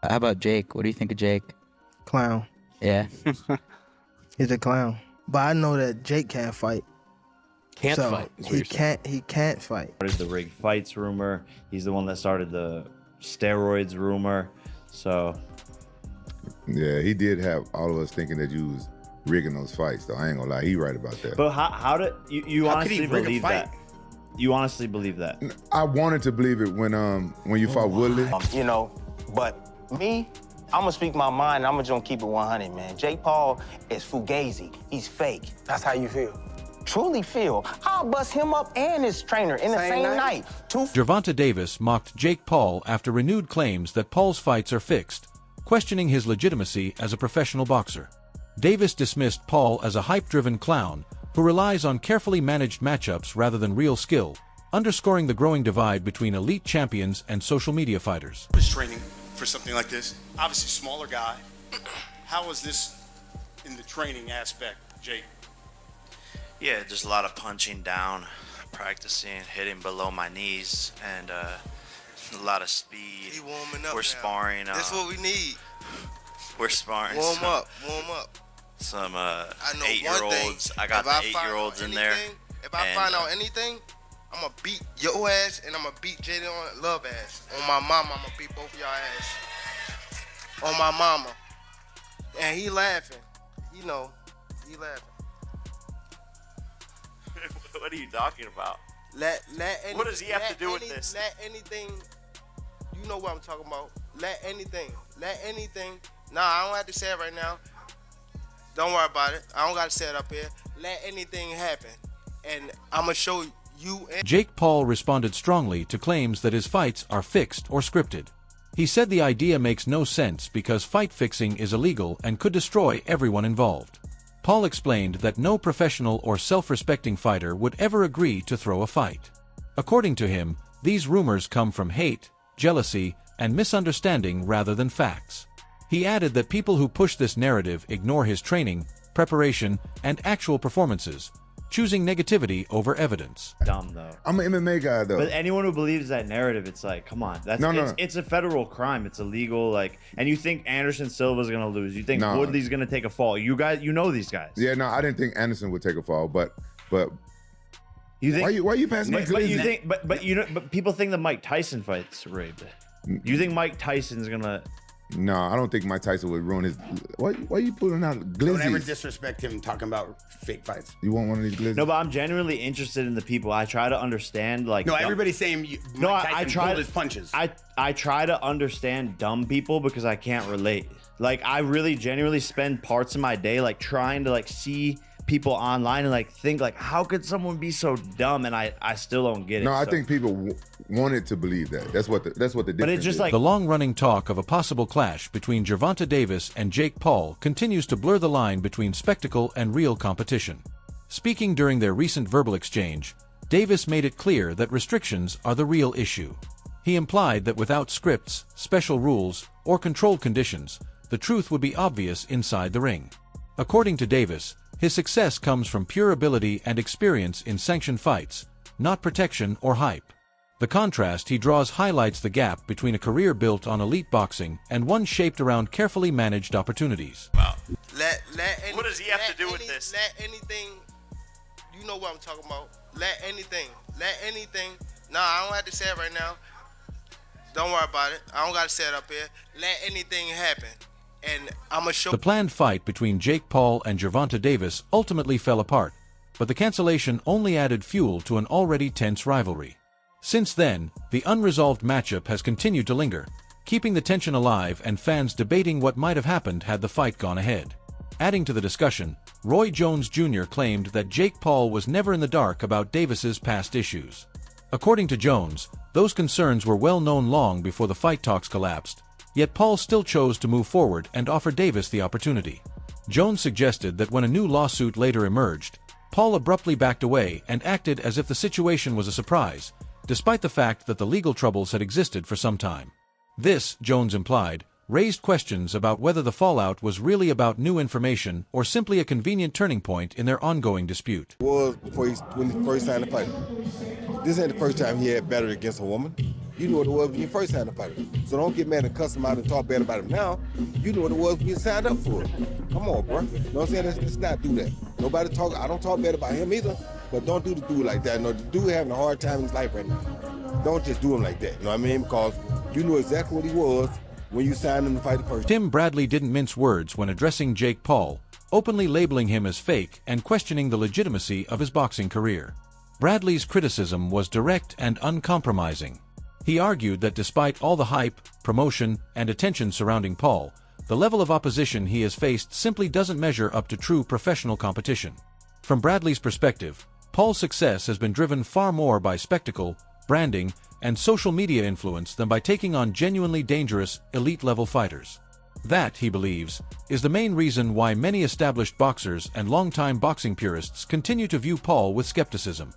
How about Jake? What do you think of Jake? Clown. Yeah. He's a clown. But I know that Jake can't fight. Can't fight. He can't fight. Started the rigged fights rumor. He's the one that started the steroids rumor. So yeah, he did have all of us thinking that you was rigging those fights, though. I ain't gonna lie, he right about that. But how did you honestly believe that? You honestly believe that? I wanted to believe it when you fought Woodley. You know, but me, I'm gonna speak my mind. And I'm just gonna keep it 100, man. Jake Paul is fugazi. He's fake. That's how you feel. Truly feel. I'll bust him up and his trainer in the same night. Gervonta Davis mocked Jake Paul after renewed claims that Paul's fights are fixed, questioning his legitimacy as a professional boxer. Davis dismissed Paul as a hype-driven clown who relies on carefully managed matchups rather than real skill, underscoring the growing divide between elite champions and social media fighters. Was training for something like this? Obviously, smaller guy. How was this in the training aspect, Jake? Yeah, just a lot of punching down, practicing, hitting below my knees, and a lot of speed. He warming up. We're sparring. That's what we need. We're sparring. Warm up. Some I know 8-year-olds. I got the 8-year-olds in there. If I find out anything, I'm gonna beat your ass and I'm gonna beat Jaden Love ass. On my mama, I'm gonna beat both of y'all ass. On my mama. And he laughing. You know, he laughing. What are you talking about? What does he have to do with this? Let anything, you know what I'm talking about. Let anything. Nah, I don't have to say it right now. Don't worry about it. I don't got to say it up here. Let anything happen. And I'm going to show you. Jake Paul responded strongly to claims that his fights are fixed or scripted. He said the idea makes no sense because fight fixing is illegal and could destroy everyone involved. Paul explained that no professional or self-respecting fighter would ever agree to throw a fight. According to him, these rumors come from hate, jealousy, and misunderstanding rather than facts. He added that people who push this narrative ignore his training, preparation, and actual performances, choosing negativity over evidence. Dumb though. I'm an MMA guy though. But anyone who believes that narrative, it's like, come on, it's a federal crime. It's illegal. Like, and you think Anderson Silva's gonna lose? You think Woodley's gonna take a fall? You guys, you know these guys. Yeah, no, I didn't think Anderson would take a fall, but you think why are you passing? But you think, but people think the Mike Tyson fight's rigged. You think Mike Tyson's gonna? No, I don't think Mike Tyson would ruin his. Why are you pulling out glizzies? Don't ever disrespect him talking about fake fights. You want one of these glizzies? No, but I'm genuinely interested in the people. I try to understand, like. No, everybody's saying Mike Tyson pulled his punches. I try to understand dumb people because I can't relate. Like, I really genuinely spend parts of my day like trying to like see people online and like think like, how could someone be so dumb? And I still don't get it. No, I think people wanted to believe that. That's what the difference. But it's just like the long-running talk of a possible clash between Gervonta Davis and Jake Paul continues to blur the line between spectacle and real competition. Speaking during their recent verbal exchange, Davis made it clear that restrictions are the real issue. He implied that without scripts, special rules, or controlled conditions, the truth would be obvious inside the ring. According to Davis, his success comes from pure ability and experience in sanctioned fights, not protection or hype. The contrast he draws highlights the gap between a career built on elite boxing and one shaped around carefully managed opportunities. What does he have to do with this? Let anything, you know what I'm talking about. Let anything. Nah, I don't have to say it right now. Don't worry about it. I don't got to say it up here. Let anything happen. And I'm gonna show. The planned fight between Jake Paul and Gervonta Davis ultimately fell apart, but the cancellation only added fuel to an already tense rivalry. Since then, the unresolved matchup has continued to linger, keeping the tension alive and fans debating what might have happened had the fight gone ahead. Adding to the discussion, Roy Jones Jr. claimed that Jake Paul was never in the dark about Davis's past issues. According to Jones, those concerns were well known long before the fight talks collapsed, yet Paul still chose to move forward and offer Davis the opportunity. Jones suggested that when a new lawsuit later emerged, Paul abruptly backed away and acted as if the situation was a surprise, despite the fact that the legal troubles had existed for some time. This, Jones implied, raised questions about whether the fallout was really about new information or simply a convenient turning point in their ongoing dispute. Well, when he first signed the fight, this ain't the first time he had battled against a woman. You knew what it was when you first signed up for it. So don't get mad and cuss him out and talk bad about him now. You knew what it was when you signed up for it. Come on, bro. You know what I'm saying? Let's not do that. Nobody talk. I don't talk bad about him either, but don't do the dude like that. No, the dude having a hard time in his life right now. Don't just do him like that. You know what I mean? Because you knew exactly what he was when you signed him to fight the person. Tim Bradley didn't mince words when addressing Jake Paul, openly labeling him as fake and questioning the legitimacy of his boxing career. Bradley's criticism was direct and uncompromising. He argued that despite all the hype, promotion, and attention surrounding Paul, the level of opposition he has faced simply doesn't measure up to true professional competition. From Bradley's perspective, Paul's success has been driven far more by spectacle, branding, and social media influence than by taking on genuinely dangerous, elite-level fighters. That, he believes, is the main reason why many established boxers and longtime boxing purists continue to view Paul with skepticism.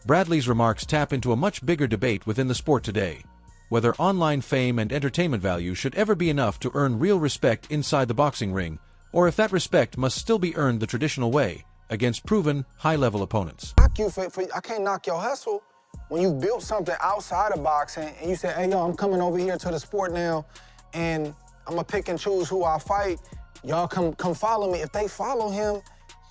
Bradley's remarks tap into a much bigger debate within the sport today, whether online fame and entertainment value should ever be enough to earn real respect inside the boxing ring, or if that respect must still be earned the traditional way, against proven, high-level opponents. I can't knock your hustle when you built something outside of boxing and you say, hey, yo, I'm coming over here to the sport now, and I'm gonna pick and choose who I fight. Y'all come follow me. If they follow him,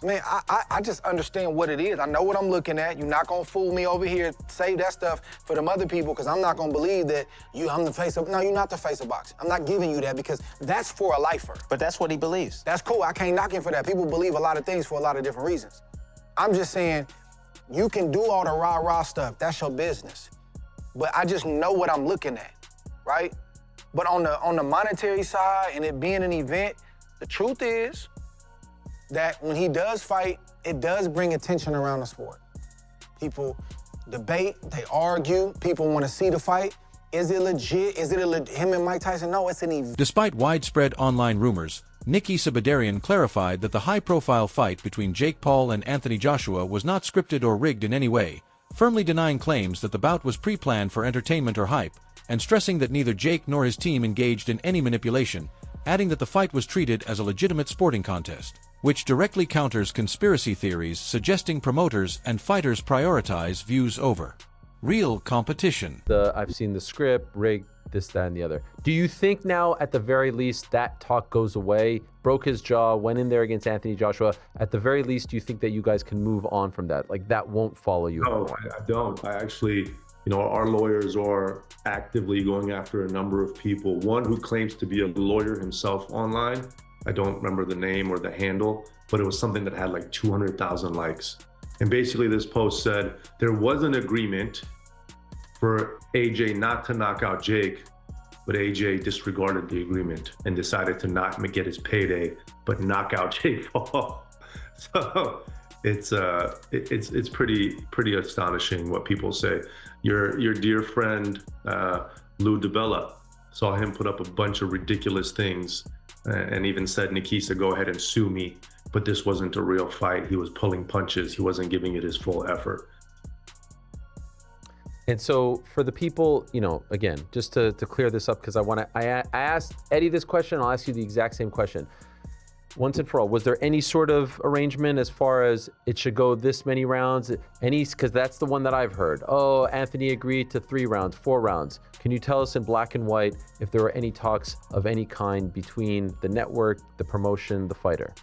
man, I just understand what it is. I know what I'm looking at. You're not gonna fool me over here, save that stuff for them other people, because I'm not gonna believe that I'm the face of, no, you're not the face of boxing. I'm not giving you that because that's for a lifer. But that's what he believes. That's cool, I can't knock him for that. People believe a lot of things for a lot of different reasons. I'm just saying, you can do all the rah-rah stuff, that's your business. But I just know what I'm looking at, right? But on the monetary side and it being an event, the truth is, that when he does fight, it does bring attention around the sport. People debate, they argue, people want to see the fight. Is it legit? Is it him and Mike Tyson? No, it's an event. Despite widespread online rumors, Nikki Sabedarian clarified that the high-profile fight between Jake Paul and Anthony Joshua was not scripted or rigged in any way, firmly denying claims that the bout was pre-planned for entertainment or hype, and stressing that neither Jake nor his team engaged in any manipulation, adding that the fight was treated as a legitimate sporting contest, which directly counters conspiracy theories suggesting promoters and fighters prioritize views over real competition. I've seen the script, rigged, this, that, and the other. Do you think now, at the very least, that talk goes away? Broke his jaw, went in there against Anthony Joshua. At the very least, do you think that you guys can move on from that? Like, that won't follow you? No, I don't. I actually, our lawyers are actively going after a number of people. One who claims to be a lawyer himself online. I don't remember the name or the handle, but it was something that had like 200,000 likes. And basically this post said there was an agreement for AJ not to knock out Jake, but AJ disregarded the agreement and decided to not get his payday, but knock out Jake Paul. So it's pretty astonishing what people say. Your dear friend Lou DiBella, saw him put up a bunch of ridiculous things and even said, Nikisa, go ahead and sue me, but this wasn't a real fight. He was pulling punches. He wasn't giving it his full effort. And so for the people, again, just to clear this up, because I asked Eddie this question, I'll ask you the exact same question. Once and for all, was there any sort of arrangement as far as it should go this many rounds? Because that's the one that I've heard. Oh, Anthony agreed to 3 rounds, 4 rounds. Can you tell us in black and white if there were any talks of any kind between the network, the promotion, the fighter?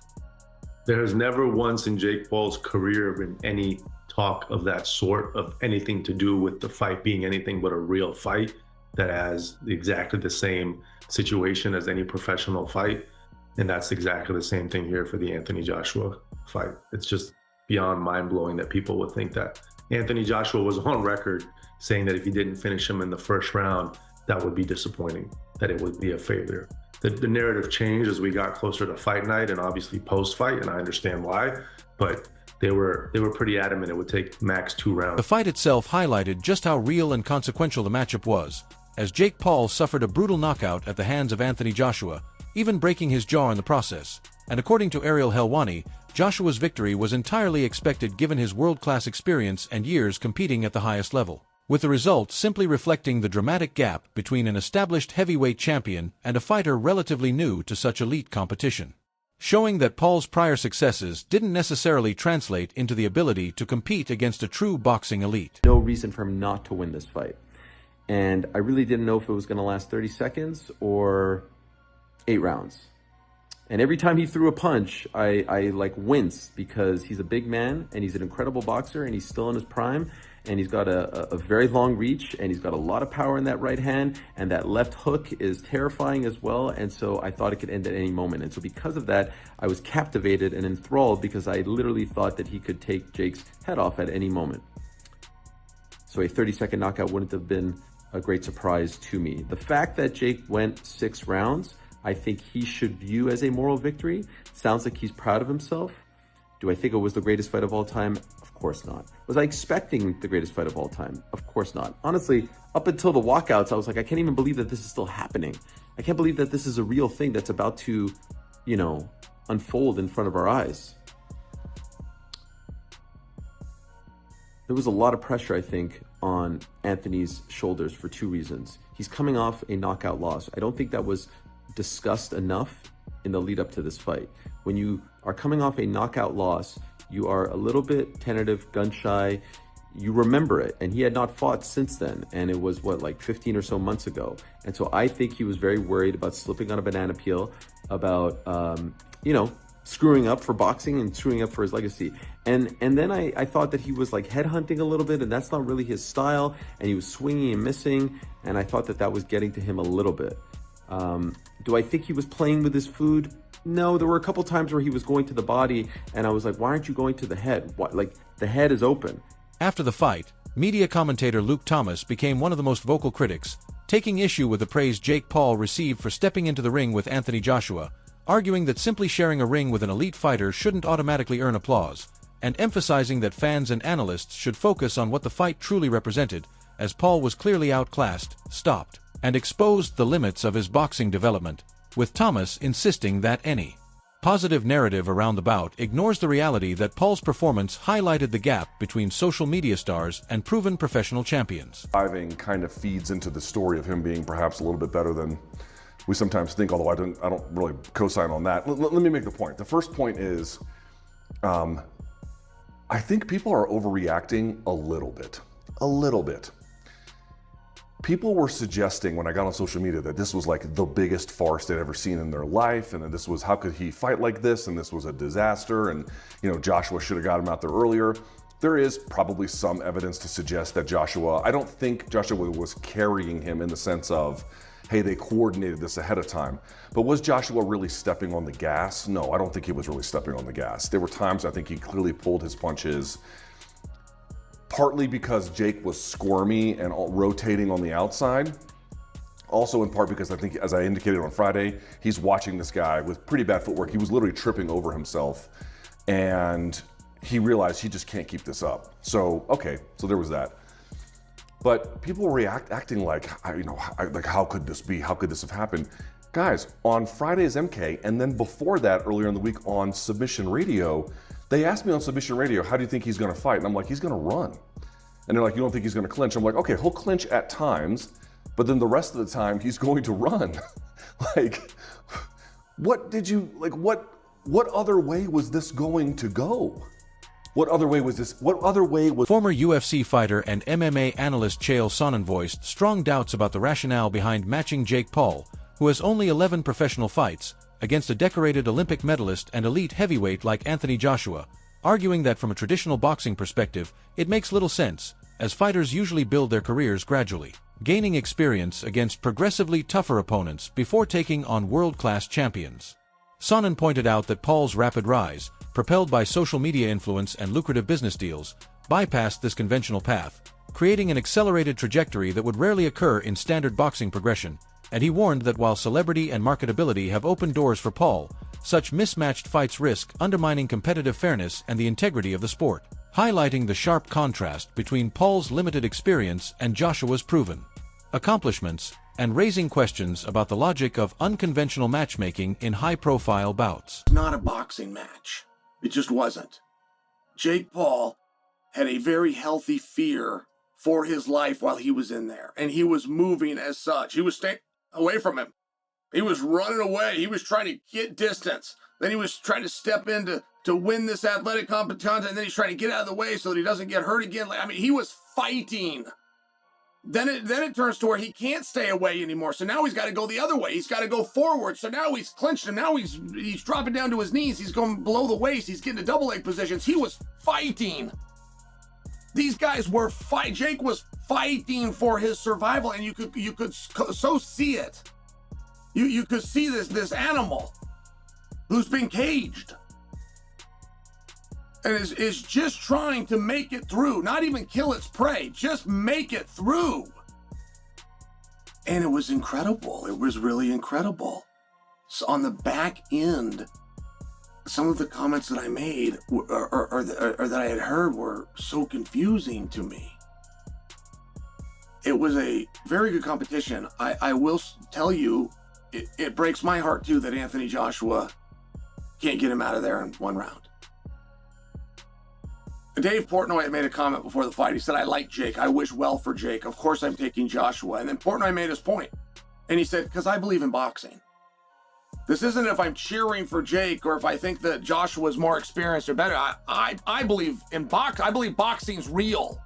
There has never once in Jake Paul's career been any talk of that sort, of anything to do with the fight being anything but a real fight that has exactly the same situation as any professional fight. And that's exactly the same thing here for the Anthony Joshua fight. It's just beyond mind-blowing that people would think that. Anthony Joshua was on record saying that if he didn't finish him in the first round, that would be disappointing, that it would be a failure. The narrative changed as we got closer to fight night and obviously post-fight, and I understand why, but they were pretty adamant it would take max 2 rounds. The fight itself highlighted just how real and consequential the matchup was, as Jake Paul suffered a brutal knockout at the hands of Anthony Joshua, even breaking his jaw in the process. And according to Ariel Helwani, Joshua's victory was entirely expected given his world-class experience and years competing at the highest level, with the result simply reflecting the dramatic gap between an established heavyweight champion and a fighter relatively new to such elite competition, showing that Paul's prior successes didn't necessarily translate into the ability to compete against a true boxing elite. No reason for him not to win this fight. And I really didn't know if it was going to last 30 seconds or 8 rounds. And every time he threw a punch, I like winced, because he's a big man and he's an incredible boxer and he's still in his prime, and he's got a very long reach, and he's got a lot of power in that right hand, and that left hook is terrifying as well. And so I thought it could end at any moment. And so because of that, I was captivated and enthralled, because I literally thought that he could take Jake's head off at any moment. So a 30-second knockout wouldn't have been a great surprise to me. The fact that Jake went 6 rounds, I think he should view as a moral victory. Sounds like he's proud of himself. Do I think it was the greatest fight of all time? Of course not. Was I expecting the greatest fight of all time? Of course not. Honestly, up until the walkouts, I was like, I can't even believe that this is still happening. I can't believe that this is a real thing that's about to, you know, unfold in front of our eyes. There was a lot of pressure, I think, on Anthony's shoulders for 2 reasons. He's coming off a knockout loss. I don't think that was discussed enough in the lead up to this fight. When you are coming off a knockout loss, you are a little bit tentative, gun shy. You remember it, and he had not fought since then, and it was what, like 15 or so months ago. And so I think he was very worried about slipping on a banana peel, about you know, screwing up for boxing and screwing up for his legacy. And then I thought that he was like headhunting a little bit, and that's not really his style, and he was swinging and missing, and I thought that that was getting to him a little bit. Do I think he was playing with his food? No, there were a couple times where he was going to the body, and I was like, why aren't you going to the head? What, like, the head is open. After the fight, media commentator Luke Thomas became one of the most vocal critics, taking issue with the praise Jake Paul received for stepping into the ring with Anthony Joshua, arguing that simply sharing a ring with an elite fighter shouldn't automatically earn applause, and emphasizing that fans and analysts should focus on what the fight truly represented, as Paul was clearly outclassed, stopped, and exposed the limits of his boxing development, with Thomas insisting that any positive narrative around the bout ignores the reality that Paul's performance highlighted the gap between social media stars and proven professional champions. Driving kind of feeds into the story of him being perhaps a little bit better than we sometimes think, although I don't really co-sign on that. Let me make the point. The first point is, I think people are overreacting a little bit. A little bit. People were suggesting when I got on social media that this was like the biggest farce they'd ever seen in their life, and that this was, how could he fight like this, and this was a disaster, and you know, Joshua should have got him out there earlier. There is probably some evidence to suggest that Joshua, I don't think Joshua was carrying him in the sense of, hey, they coordinated this ahead of time. But was Joshua really stepping on the gas? No, I don't think he was really stepping on the gas. There were times I think he clearly pulled his punches, partly because Jake was squirmy and rotating on the outside. Also in part because I think, as I indicated on Friday, he's watching this guy with pretty bad footwork. He was literally tripping over himself, and he realized he just can't keep this up. So, okay, so there was that. But people were acting like, like, how could this be? How could this have happened? Guys, on Friday's MK, and then before that, earlier in the week on Submission Radio, they asked me on Submission Radio, how do you think he's gonna fight? And I'm like, he's gonna run. And they're like, you don't think he's gonna clinch? I'm like, okay, he'll clinch at times, but then the rest of the time, he's going to run. Like, what other way was this going to go? What other way was this? What other way was... Former UFC fighter and MMA analyst Chael Sonnen voiced strong doubts about the rationale behind matching Jake Paul, who has only 11 professional fights, against a decorated Olympic medalist and elite heavyweight like Anthony Joshua, arguing that from a traditional boxing perspective, it makes little sense, as fighters usually build their careers gradually, gaining experience against progressively tougher opponents before taking on world-class champions. Sonnen pointed out that Paul's rapid rise, propelled by social media influence and lucrative business deals, bypassed this conventional path, creating an accelerated trajectory that would rarely occur in standard boxing progression, and he warned that while celebrity and marketability have opened doors for Paul, such mismatched fights risk undermining competitive fairness and the integrity of the sport, highlighting the sharp contrast between Paul's limited experience and Joshua's proven accomplishments, and raising questions about the logic of unconventional matchmaking in high-profile bouts. Not a boxing match. It just wasn't. Jake Paul had a very healthy fear for his life while he was in there, and he was moving as such. He was staying away from him. He was running away. He was trying to get distance. Then he was trying to step in to win this athletic competition, and then he's trying to get out of the way so that he doesn't get hurt again. I mean, he was fighting Then it turns to where he can't stay away anymore. So now he's got to go the other way. He's got to go forward. So now he's clinched him. Now he's dropping down to his knees. He's going below the waist. He's getting to double leg positions. He was fighting. These guys were Jake was fighting for his survival, and you could so see it. You could see this animal who's been caged and is just trying to make it through, not even kill its prey, just make it through. And it was incredible. It was really incredible. So on the back end, some of the comments that I made or that I had heard were so confusing to me. It was a very good competition. I will tell you, it breaks my heart too that Anthony Joshua can't get him out of there in one round. Dave Portnoy had made a comment before the fight. He said, I like Jake. I wish well for Jake. Of course I'm taking Joshua. And then Portnoy made his point. And he said, because I believe in boxing. This isn't if I'm cheering for Jake or if I think that Joshua is more experienced or better. I believe in I believe boxing's real.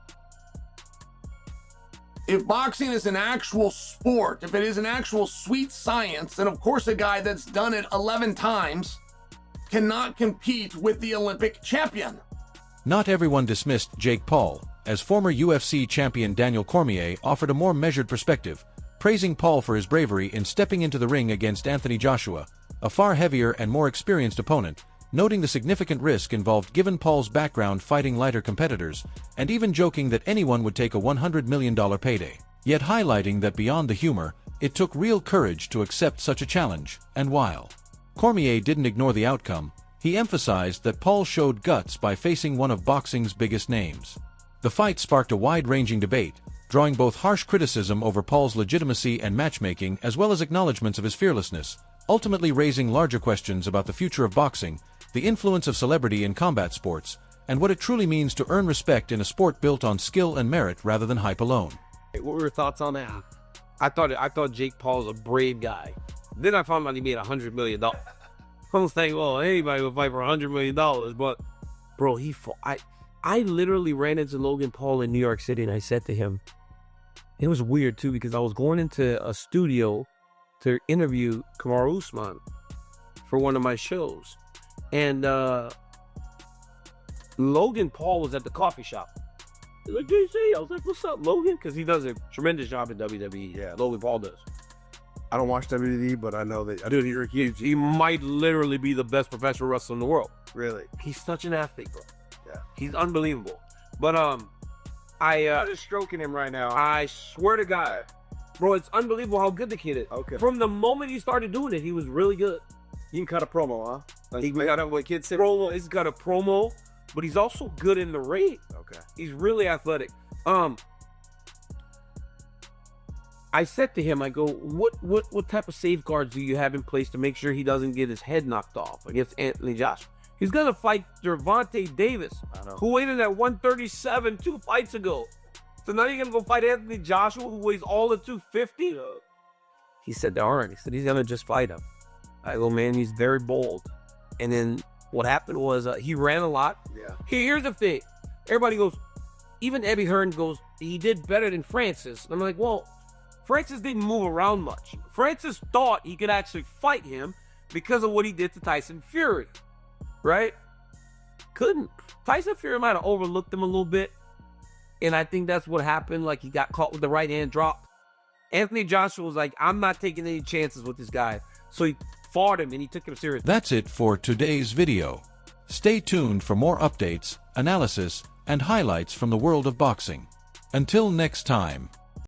If boxing is an actual sport, if it is an actual sweet science, then of course a guy that's done it 11 times cannot compete with the Olympic champion. Not everyone dismissed Jake Paul, as former UFC champion Daniel Cormier offered a more measured perspective, praising Paul for his bravery in stepping into the ring against Anthony Joshua, a far heavier and more experienced opponent, noting the significant risk involved given Paul's background fighting lighter competitors, and even joking that anyone would take a $100 million payday, yet highlighting that beyond the humor, it took real courage to accept such a challenge. And while Cormier didn't ignore the outcome, he emphasized that Paul showed guts by facing one of boxing's biggest names. The fight sparked a wide-ranging debate, drawing both harsh criticism over Paul's legitimacy and matchmaking as well as acknowledgments of his fearlessness, ultimately raising larger questions about the future of boxing, the influence of celebrity in combat sports, and what it truly means to earn respect in a sport built on skill and merit rather than hype alone. What were your thoughts on that? I thought Jake Paul's a brave guy. Then I found out he made $100 million. I was thinking, well, anybody would fight for $100 million, but bro, he fought. I literally ran into Logan Paul in New York City, and I said to him, it was weird too because I was going into a studio to interview Kamaru Usman for one of my shows, and Logan Paul was at the coffee shop. He's like, DC. I was like, what's up, Logan? Because he does a tremendous job in WWE. Yeah, Logan Paul does. I don't watch WWE, but I know that. Dude, he might literally be the best professional wrestler in the world. Really? He's such an athlete, bro. Yeah. He's unbelievable. But I'm just stroking him right now. I swear to God, bro, it's unbelievable how good the kid is. Okay. From the moment he started doing it, he was really good. He can cut a promo, huh? Like, he got what kids say. Promo. He's got a promo, but he's also good in the ring. Okay. He's really athletic. I said to him, I go, what type of safeguards do you have in place to make sure he doesn't get his head knocked off against Anthony Joshua? He's going to fight Gervonta Davis, who weighed in at 137 2 fights ago. So now you're going to go fight Anthony Joshua, who weighs all of 250? He said, all right. He said, he's going to just fight him. I go, man, he's very bold. And then what happened was he ran a lot. Yeah. Here's the thing. Everybody goes, even Eddie Hearn goes, he did better than Francis. And I'm like, well, Francis didn't move around much. Francis thought he could actually fight him because of what he did to Tyson Fury, right? Couldn't. Tyson Fury might have overlooked him a little bit, and I think that's what happened. Like, he got caught with the right hand drop. Anthony Joshua was like, I'm not taking any chances with this guy. So he fought him, and he took him seriously. That's it for today's video. Stay tuned for more updates, analysis, and highlights from the world of boxing. Until next time.